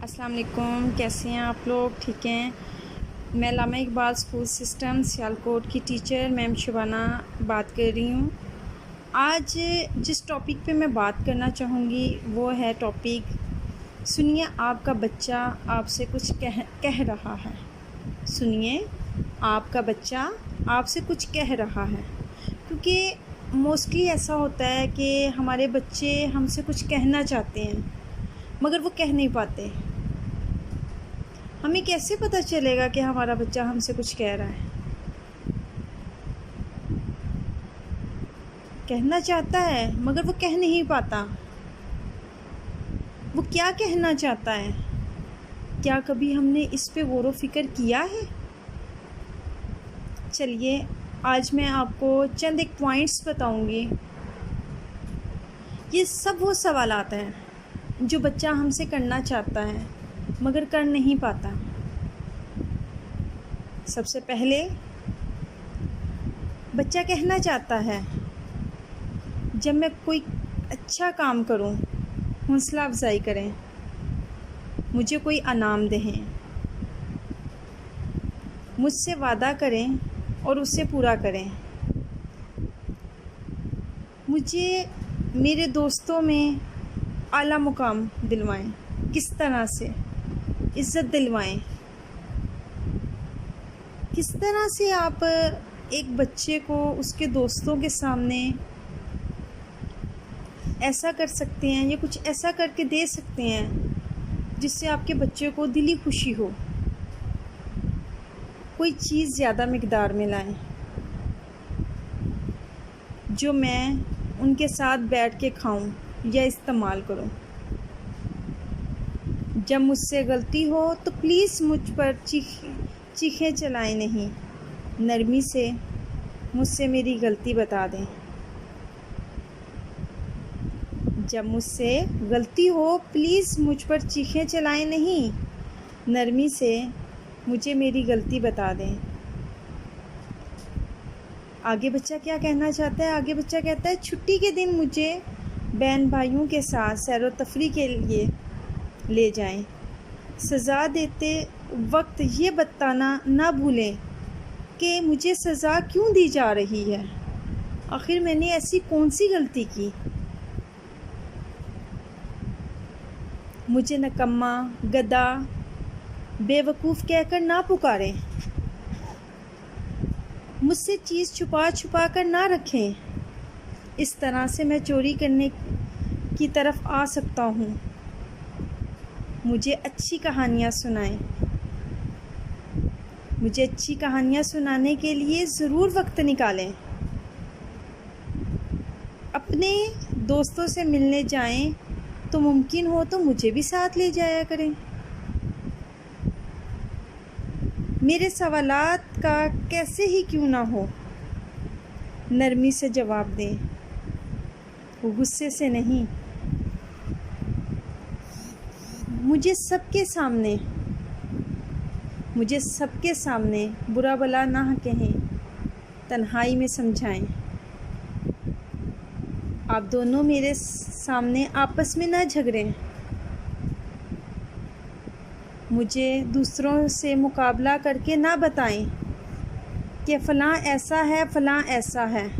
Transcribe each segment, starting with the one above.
अस्सलाम वालेकुम, कैसे हैं आप लोग? ठीक हैं। मैं अल्लामा इकबाल स्कूल सिस्टम सियालकोट की टीचर मैम शुबाना बात कर रही हूँ। आज जिस टॉपिक पे मैं बात करना चाहूँगी वो है टॉपिक, सुनिए आपका बच्चा आपसे कुछ कह रहा है। सुनिए आपका बच्चा आपसे कुछ कह रहा है, क्योंकि मोस्टली ऐसा होता है कि हमारे बच्चे हमसे कुछ कहना चाहते हैं मगर वो कह नहीं पाते। हमें कैसे पता चलेगा कि हमारा बच्चा हमसे कुछ कह रहा है? कहना चाहता है मगर वो कह नहीं पाता। वो क्या कहना चाहता है? क्या कभी हमने इस पे गौर व फिक्र किया है? चलिए आज मैं आपको चंद एक पॉइंट्स बताऊंगी। ये सब वो सवालात हैं जो बच्चा हमसे करना चाहता है मगर कर नहीं पाता। सबसे पहले बच्चा कहना चाहता है, जब मैं कोई अच्छा काम करूं, हौसला अफजाई करें, मुझे कोई इनाम दें, मुझसे वादा करें और उसे पूरा करें, मुझे मेरे दोस्तों में आला मुकाम दिलवाएं। किस तरह से? इज़्ज़त दिलवाएं। किस तरह से आप एक बच्चे को उसके दोस्तों के सामने ऐसा कर सकते हैं या कुछ ऐसा करके दे सकते हैं जिससे आपके बच्चे को दिली खुशी हो? कोई चीज़ ज़्यादा मिकदार में लाएं जो मैं उनके साथ बैठ के खाऊं या इस्तेमाल करूं। जब मुझसे गलती हो तो प्लीज़ मुझ पर चीखें चलाएं नहीं, नरमी से मुझसे मेरी गलती बता दें। जब मुझसे गलती हो प्लीज़ मुझ पर चीखें चलाएं नहीं, नरमी से मुझे मेरी गलती बता दें। आगे बच्चा क्या कहना चाहता है? आगे बच्चा कहता है, छुट्टी के दिन मुझे बहन भाइयों के साथ सैर व तफरी के लिए ले जाएं। सज़ा देते वक्त ये बताना ना भूलें कि मुझे सज़ा क्यों दी जा रही है। आखिर मैंने ऐसी कौन सी गलती की? मुझे नकम्मा, गधा, बेवकूफ़ कहकर ना पुकारें। मुझसे चीज़ छुपा छुपा कर ना रखें। इस तरह से मैं चोरी करने की तरफ आ सकता हूँ। मुझे अच्छी कहानियाँ सुनाएं। मुझे अच्छी कहानियाँ सुनाने के लिए ज़रूर वक्त निकालें। अपने दोस्तों से मिलने जाएं तो मुमकिन हो तो मुझे भी साथ ले जाया करें। मेरे सवालात का कैसे ही क्यों ना हो, नरमी से जवाब दें, गुस्से से नहीं। मुझे सबके सामने बुरा भला ना कहें, तन्हाई में समझाएं। आप दोनों मेरे सामने आपस में ना झगड़ें। मुझे दूसरों से मुकाबला करके ना बताएं कि फ़लाँ ऐसा है, फ़लाँ ऐसा है।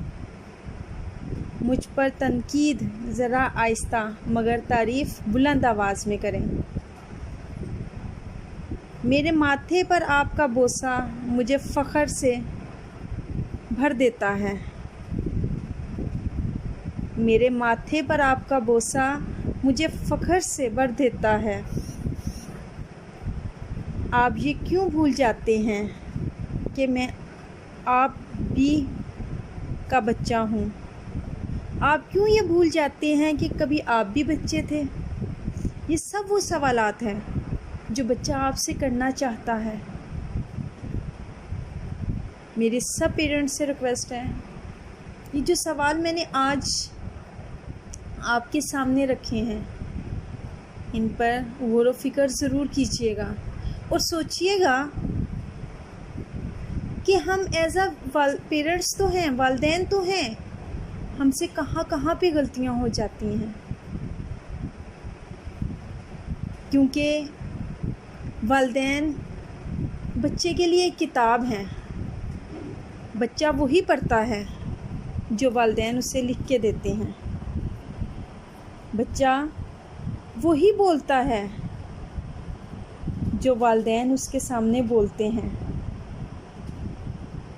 मुझ पर तनकीद ज़रा आहिस्ता मगर तारीफ़ बुलंद आवाज़ में करें। मेरे माथे पर आपका बोसा मुझे फ़ख्र से भर देता है। मेरे माथे पर आपका बोसा मुझे फ़ख्र से भर देता है। आप ये क्यों भूल जाते हैं कि मैं आप भी का बच्चा हूँ? आप क्यों ये भूल जाते हैं कि कभी आप भी बच्चे थे? ये सब वो सवालात हैं जो बच्चा आपसे करना चाहता है। मेरे सब पेरेंट्स से रिक्वेस्ट है, ये जो सवाल मैंने आज आपके सामने रखे हैं, इन पर गौर व फिक्र ज़रूर कीजिएगा और सोचिएगा कि हम एज़ अ पेरेंट्स तो हैं, वालिदैन तो हैं, हमसे कहाँ कहाँ पे गलतियाँ हो जाती हैं। क्योंकि वालिदैन बच्चे के लिए एक किताब हैं। बच्चा वही पढ़ता है जो वालिदैन उसे लिख के देते हैं। बच्चा वही बोलता है जो वालिदैन उसके सामने बोलते हैं।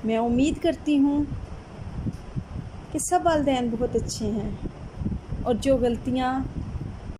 मैं उम्मीद करती हूँ कि सब वालिदैन बहुत अच्छे हैं और जो गलतियाँ